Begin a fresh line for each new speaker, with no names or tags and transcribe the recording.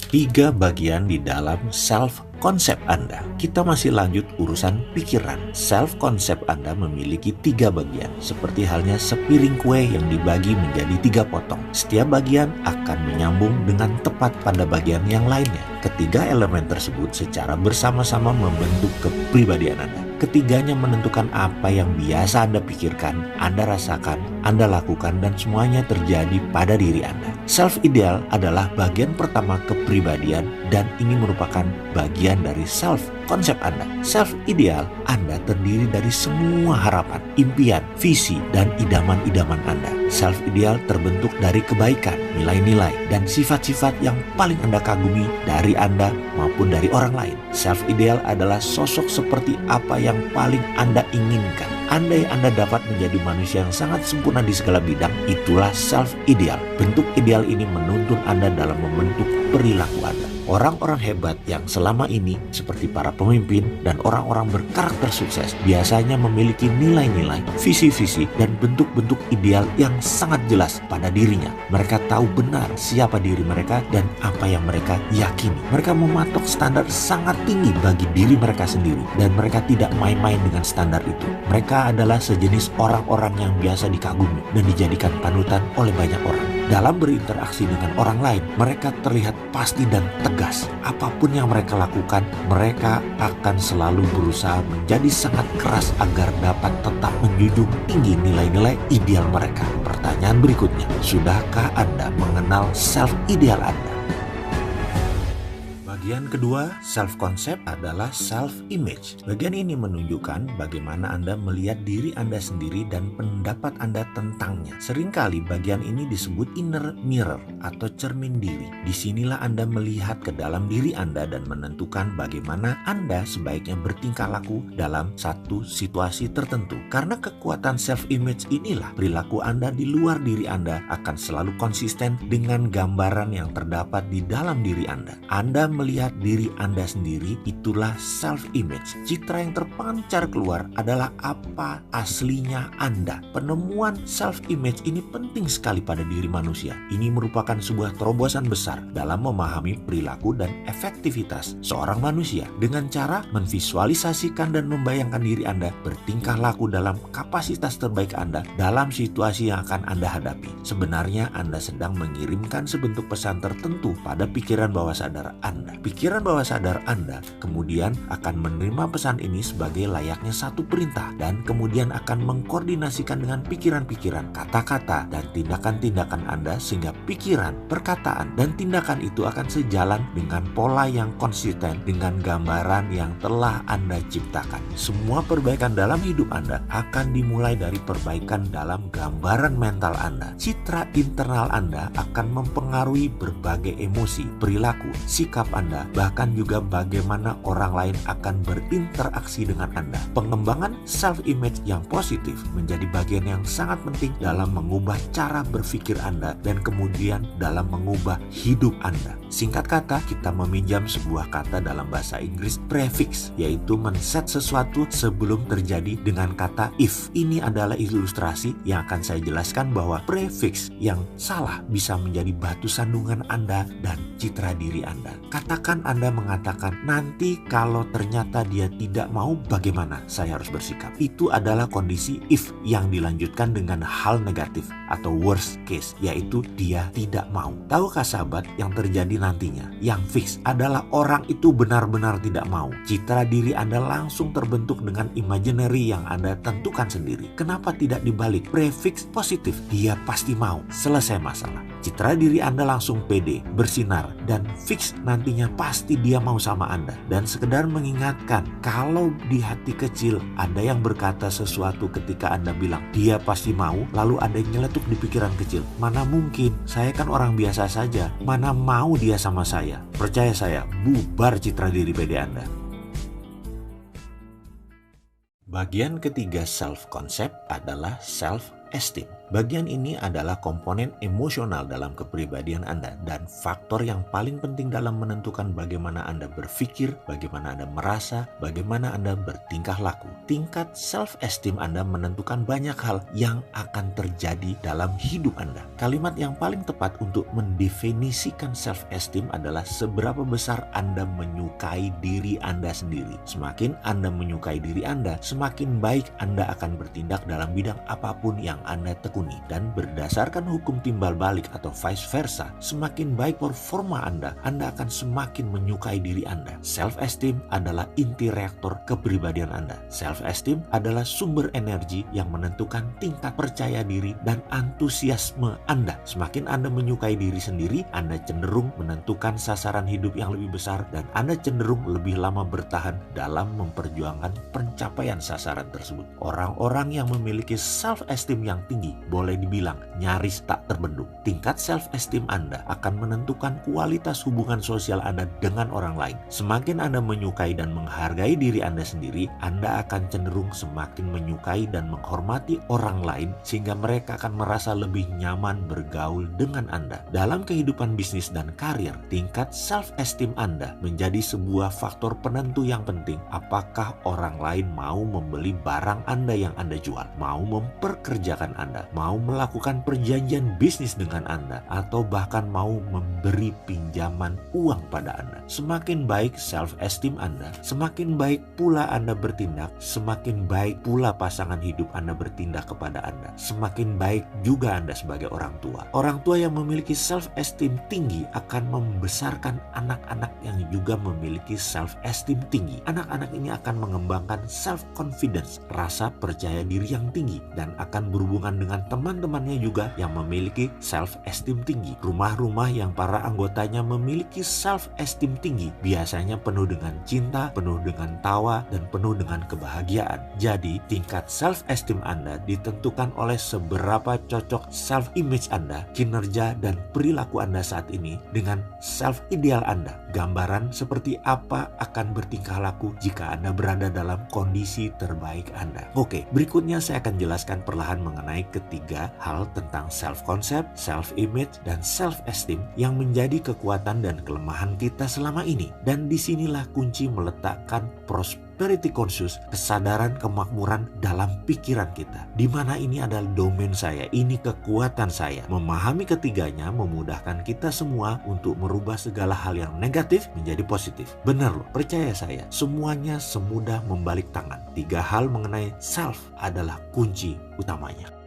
3 bagian di dalam self-concept Anda. Kita masih lanjut urusan pikiran. Self-concept Anda memiliki 3 bagian, seperti halnya sepiring kue yang dibagi menjadi 3 potong. Setiap bagian akan menyambung dengan tepat pada bagian yang lainnya. Ketiga elemen tersebut secara bersama-sama membentuk kepribadian Anda. Ketiganya menentukan apa yang biasa Anda pikirkan, Anda rasakan, Anda lakukan, dan semuanya terjadi pada diri Anda. Self-ideal adalah bagian pertama kepribadian dan ini merupakan bagian dari self-konsep Anda. Self-ideal Anda terdiri dari semua harapan, impian, visi, dan idaman-idaman Anda. Self-ideal terbentuk dari kebaikan, nilai-nilai, dan sifat-sifat yang paling Anda kagumi dari Anda maupun dari orang lain. Self-ideal adalah sosok seperti apa yang paling Anda inginkan. Andai Anda dapat menjadi manusia yang sangat sempurna di segala bidang, itulah self-ideal. Bentuk ideal ini menuntun Anda dalam membentuk perilaku Anda. Orang-orang hebat yang selama ini seperti para pemimpin dan orang-orang berkarakter sukses biasanya memiliki nilai-nilai, visi-visi, dan bentuk-bentuk ideal yang sangat jelas pada dirinya. Mereka tahu benar siapa diri mereka dan apa yang mereka yakini. Mereka mematok standar sangat tinggi bagi diri mereka sendiri dan mereka tidak main-main dengan standar itu. Mereka adalah sejenis orang-orang yang biasa dikagumi dan dijadikan panutan oleh banyak orang. Dalam berinteraksi dengan orang lain, mereka terlihat pasti dan tegas. Apapun yang mereka lakukan, mereka akan selalu berusaha menjadi sangat keras agar dapat tetap menjunjung tinggi nilai-nilai ideal mereka. Pertanyaan berikutnya, sudahkah Anda mengenal self-ideal Anda? Bagian kedua, self-concept adalah self-image. Bagian ini menunjukkan bagaimana Anda melihat diri Anda sendiri dan pendapat Anda tentangnya. Seringkali bagian ini disebut inner mirror atau cermin diri. Disinilah Anda melihat ke dalam diri Anda dan menentukan bagaimana Anda sebaiknya bertingkah laku dalam satu situasi tertentu. Karena kekuatan self-image inilah, perilaku Anda di luar diri Anda akan selalu konsisten dengan gambaran yang terdapat di dalam diri Anda. Anda melihat diri Anda sendiri, itulah self-image. Citra yang terpancar keluar adalah apa aslinya Anda. Penemuan self-image ini penting sekali pada diri manusia. Ini merupakan sebuah terobosan besar dalam memahami perilaku dan efektivitas seorang manusia dengan cara memvisualisasikan dan membayangkan diri Anda bertingkah laku dalam kapasitas terbaik Anda dalam situasi yang akan Anda hadapi. Sebenarnya Anda sedang mengirimkan sebentuk pesan tertentu pada pikiran bawah sadar Anda. Pikiran bawah sadar Anda kemudian akan menerima pesan ini sebagai layaknya satu perintah dan kemudian akan mengkoordinasikan dengan pikiran-pikiran, kata-kata, dan tindakan-tindakan Anda sehingga pikiran, perkataan, dan tindakan itu akan sejalan dengan pola yang konsisten dengan gambaran yang telah Anda ciptakan. Semua perbaikan dalam hidup Anda akan dimulai dari perbaikan dalam gambaran mental Anda. Citra internal Anda akan mempengaruhi berbagai emosi, perilaku, sikap Anda, bahkan juga bagaimana orang lain akan berinteraksi dengan Anda. Pengembangan self-image yang positif menjadi bagian yang sangat penting dalam mengubah cara berpikir Anda dan kemudian dalam mengubah hidup Anda. Singkat kata, kita meminjam sebuah kata dalam bahasa Inggris prefix, yaitu men-set sesuatu sebelum terjadi dengan kata if. Ini adalah ilustrasi yang akan saya jelaskan bahwa prefix yang salah bisa menjadi batu sandungan Anda dan citra diri Anda. Katakan Anda mengatakan, nanti kalau ternyata dia tidak mau, bagaimana saya harus bersikap? Itu adalah kondisi if yang dilanjutkan dengan hal negatif atau worst case, yaitu dia tidak mau. Tahukah sahabat yang terjadi nantinya? Yang fix adalah orang itu benar-benar tidak mau. Citra diri Anda langsung terbentuk dengan imaginary yang Anda tentukan sendiri. Kenapa tidak dibalik? Prefix positif, dia pasti mau. Selesai masalah. Citra diri Anda langsung pede, bersinar, dan fix nantinya pasti dia mau sama Anda. Dan sekedar mengingatkan, kalau di hati kecil ada yang berkata sesuatu ketika Anda bilang dia pasti mau, lalu ada yang nyeletuk di pikiran kecil, mana mungkin, saya kan orang biasa saja, mana mau dia sama saya. Percaya saya, bubar citra diri pede Anda. Bagian ketiga self-concept adalah self-esteem. Bagian ini adalah komponen emosional dalam kepribadian Anda dan faktor yang paling penting dalam menentukan bagaimana Anda berpikir, bagaimana Anda merasa, bagaimana Anda bertingkah laku. Tingkat self-esteem Anda menentukan banyak hal yang akan terjadi dalam hidup Anda. Kalimat yang paling tepat untuk mendefinisikan self-esteem adalah seberapa besar Anda menyukai diri Anda sendiri. Semakin Anda menyukai diri Anda, semakin baik Anda akan bertindak dalam bidang apapun yang Anda tekuni. Dan berdasarkan hukum timbal balik atau vice versa, semakin baik performa Anda akan semakin menyukai diri Anda. Self-esteem adalah inti reaktor kepribadian Anda. Self-esteem adalah sumber energi yang menentukan tingkat percaya diri dan antusiasme Anda. Semakin Anda menyukai diri sendiri, Anda cenderung menentukan sasaran hidup yang lebih besar dan Anda cenderung lebih lama bertahan dalam memperjuangkan pencapaian sasaran tersebut. Orang-orang yang memiliki self-esteem yang tinggi boleh dibilang nyaris tak terbendung. Tingkat self-esteem Anda akan menentukan kualitas hubungan sosial Anda dengan orang lain. Semakin Anda menyukai dan menghargai diri Anda sendiri, Anda akan cenderung semakin menyukai dan menghormati orang lain sehingga mereka akan merasa lebih nyaman bergaul dengan Anda. Dalam kehidupan bisnis dan karir, tingkat self-esteem Anda menjadi sebuah faktor penentu yang penting apakah orang lain mau membeli barang Anda yang Anda jual, mau memperkerjakan Anda, mau melakukan perjanjian bisnis dengan Anda, atau bahkan mau memberi pinjaman uang pada Anda. Semakin baik self-esteem Anda, semakin baik pula Anda bertindak, semakin baik pula pasangan hidup Anda bertindak kepada Anda. Semakin baik juga Anda sebagai orang tua. Orang tua yang memiliki self-esteem tinggi akan membesarkan anak-anak yang juga memiliki self-esteem tinggi. Anak-anak ini akan mengembangkan self-confidence, rasa percaya diri yang tinggi, dan akan berhubungan dengan teman-temannya juga yang memiliki self-esteem tinggi. Rumah-rumah yang para anggotanya memiliki self-esteem tinggi biasanya penuh dengan cinta, penuh dengan tawa, dan penuh dengan kebahagiaan. Jadi, tingkat self-esteem Anda ditentukan oleh seberapa cocok self-image Anda, kinerja, dan perilaku Anda saat ini dengan self-ideal Anda. Gambaran seperti apa akan bertingkah laku jika Anda berada dalam kondisi terbaik Anda. Oke, berikutnya saya akan jelaskan perlahan mengenai ketiga hal tentang self-concept, self-image, dan self-esteem yang menjadi kekuatan dan kelemahan kita selama ini. Dan disinilah kunci meletakkan prosperity conscious, kesadaran kemakmuran dalam pikiran kita. Di mana ini adalah domain saya, ini kekuatan saya. Memahami ketiganya memudahkan kita semua untuk merubah segala hal yang negatif menjadi positif. Benar loh, percaya saya, semuanya semudah membalik tangan. Tiga hal mengenai self adalah kunci utamanya.